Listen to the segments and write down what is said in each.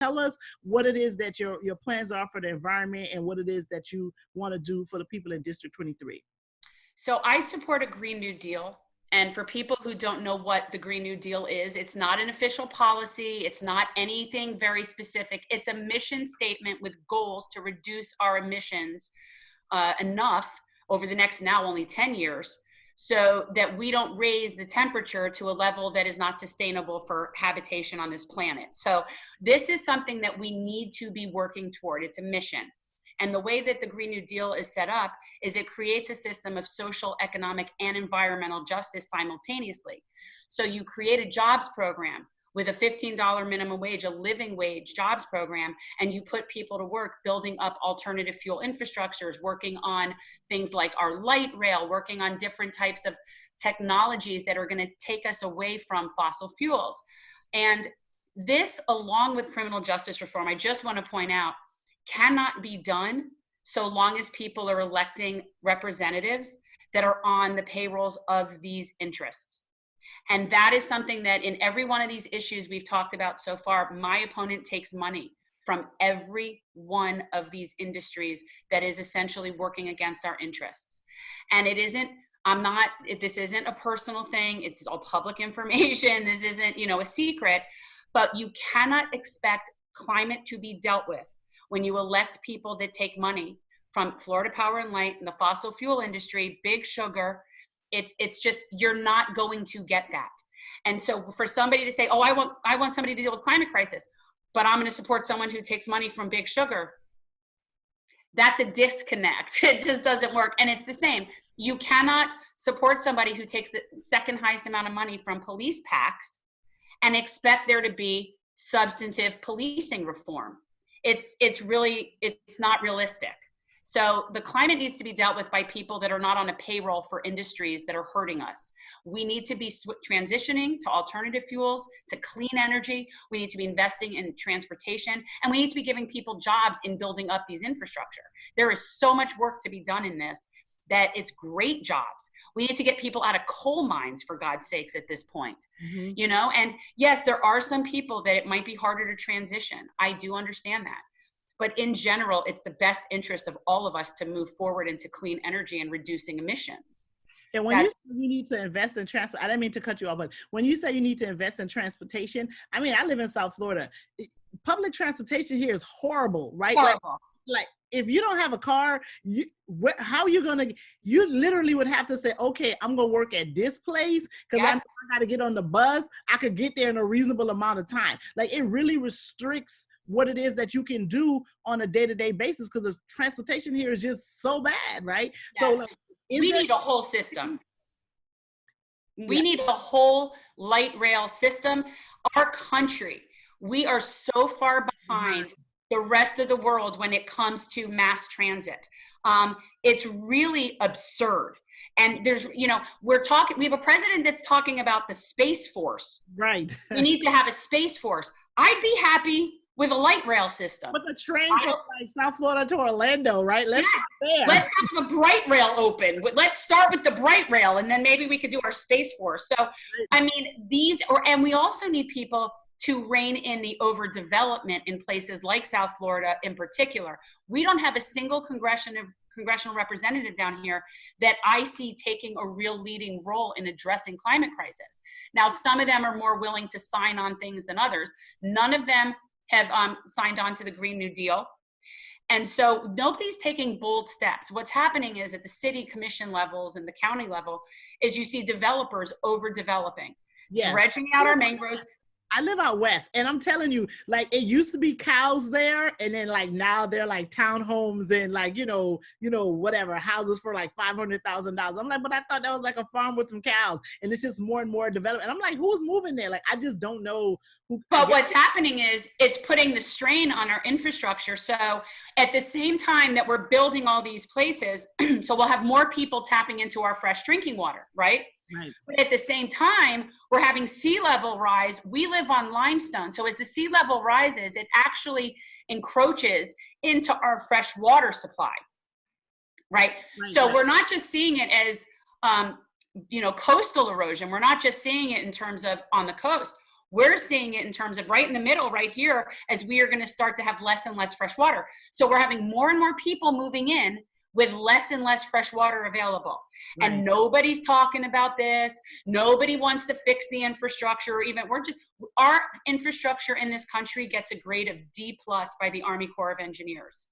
tell us what it is that your plans are for the environment and what it is that you want to do for the people in District 23. So I support a Green New Deal. And for people who don't know what the Green New Deal is, it's not an official policy. It's not anything very specific. It's a mission statement with goals to reduce our emissions enough over the next now only 10 years so that we don't raise the temperature to a level that is not sustainable for habitation on this planet. So this is something that we need to be working toward. It's a mission. And the way that the Green New Deal is set up is it creates a system of social, economic, and environmental justice simultaneously. So you create a jobs program with a $15 minimum wage, a living wage jobs program, and you put people to work building up alternative fuel infrastructures, working on things like our light rail, working on different types of technologies that are going to take us away from fossil fuels. And this, along with criminal justice reform, I just want to point out, cannot be done so long as people are electing representatives that are on the payrolls of these interests. And that is something that in every one of these issues we've talked about so far, my opponent takes money from every one of these industries that is essentially working against our interests. And it isn't, this isn't a personal thing. It's all public information. This isn't, a secret, but you cannot expect climate to be dealt with when you elect people that take money from Florida Power and Light and the fossil fuel industry, big sugar. It's just, you're not going to get that. And so for somebody to say, oh, I want somebody to deal with climate crisis, but I'm going to support someone who takes money from big sugar, that's a disconnect. It just doesn't work. And it's the same. You cannot support somebody who takes the second highest amount of money from police PACs and expect there to be substantive policing reform. It's not realistic. So the climate needs to be dealt with by people that are not on a payroll for industries that are hurting us. We need to be transitioning to alternative fuels, to clean energy. We need to be investing in transportation, and we need to be giving people jobs in building up these infrastructure. There is so much work to be done in this that it's great jobs. We need to get people out of coal mines, for God's sakes, at this point. And yes, there are some people that it might be harder to transition. I do understand that. But in general, it's the best interest of all of us to move forward into clean energy and reducing emissions. And when you say you need to invest in transport, I didn't mean to cut you off, but when you say you need to invest in transportation, I mean, I live in South Florida. Public transportation here is horrible, right? Horrible. Like if you don't have a car, how are you going to, you literally would have to say, okay, I'm going to work at this place because I got to get on the bus. I could get there in a reasonable amount of time. Like it really restricts what it is that you can do on a day-to-day basis because the transportation here is just so bad, right? Yes. So like, we need a whole system. We need a whole light rail system. Our country, we are so far behind the rest of the world when it comes to mass transit. It's really absurd. And there's, we have a president that's talking about the Space Force. Right. We need to have a Space Force. I'd be happy with a light rail system. But the train from like South Florida to Orlando, right? Let's have the bright rail open. Let's start with the bright rail, and then maybe we could do our Space Force. So, I mean, and we also need people to rein in the overdevelopment in places like South Florida in particular. We don't have a single congressional representative down here that I see taking a real leading role in addressing climate crisis. Now, some of them are more willing to sign on things than others. None of them have signed on to the Green New Deal. And so nobody's taking bold steps. What's happening is at the city commission levels and the county level is you see developers overdeveloping, dredging out our mangroves. I live out west, and I'm telling you, like it used to be cows there, and then like now they're like townhomes and like whatever houses for like $500,000. I'm like, but I thought that was like a farm with some cows, and it's just more and more development. And I'm like, who's moving there? Like I just don't know who. But what's happening is it's putting the strain on our infrastructure. So at the same time that we're building all these places, so we'll have more people tapping into our fresh drinking water, right? Right. But at the same time, we're having sea level rise. We live on limestone. So as the sea level rises, it actually encroaches into our fresh water supply, right? So we're not just seeing it as, coastal erosion. We're not just seeing it in terms of on the coast. We're seeing it in terms of right in the middle, right here, as we are going to start to have less and less fresh water. So we're having more and more people moving in with less and less fresh water available. Right. And nobody's talking about this. Nobody wants to fix the infrastructure, or even our infrastructure in this country gets a grade of D+ by the Army Corps of Engineers.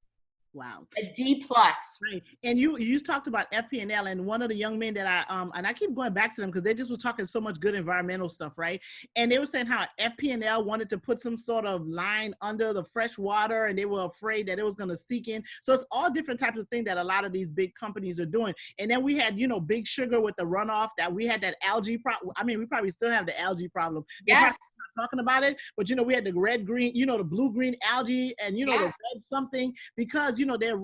Wow. A D+. Right. And you talked about FPNL, and one of the young men that and I keep going back to them because they just were talking so much good environmental stuff, right? And they were saying how FPNL wanted to put some sort of line under the fresh water, and they were afraid that it was going to seep in. So it's all different types of things that a lot of these big companies are doing. And then we had, Big Sugar with the runoff, that we had that algae problem. I mean, we probably still have the algae problem. Yes. Talking about it, but we had the red green, the blue green algae, and the red something, because they're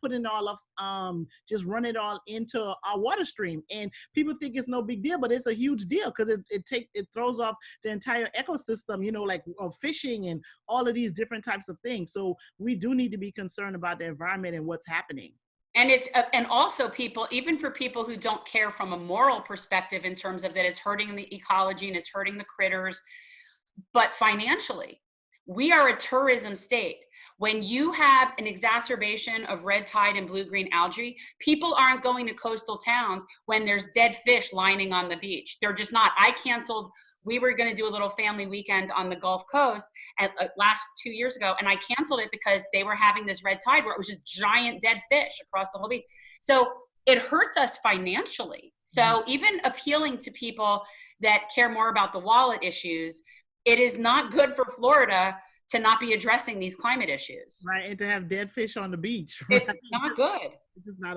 putting all of just run it all into our water stream, and people think it's no big deal, but it's a huge deal because it throws off the entire ecosystem, like fishing and all of these different types of things. So we do need to be concerned about the environment and what's happening. And and also people, even for people who don't care from a moral perspective in terms of that it's hurting the ecology and it's hurting the critters, but financially, we are a tourism state. When you have an exacerbation of red tide and blue-green algae, people aren't going to coastal towns when there's dead fish lining on the beach. They're just not. We were going to do a little family weekend on the Gulf Coast last 2 years ago, and I canceled it because they were having this red tide where it was just giant dead fish across the whole beach. So it hurts us financially. So even appealing to people that care more about the wallet issues, it is not good for Florida to not be addressing these climate issues. Right, and to have dead fish on the beach. Right? It's not good. It's just not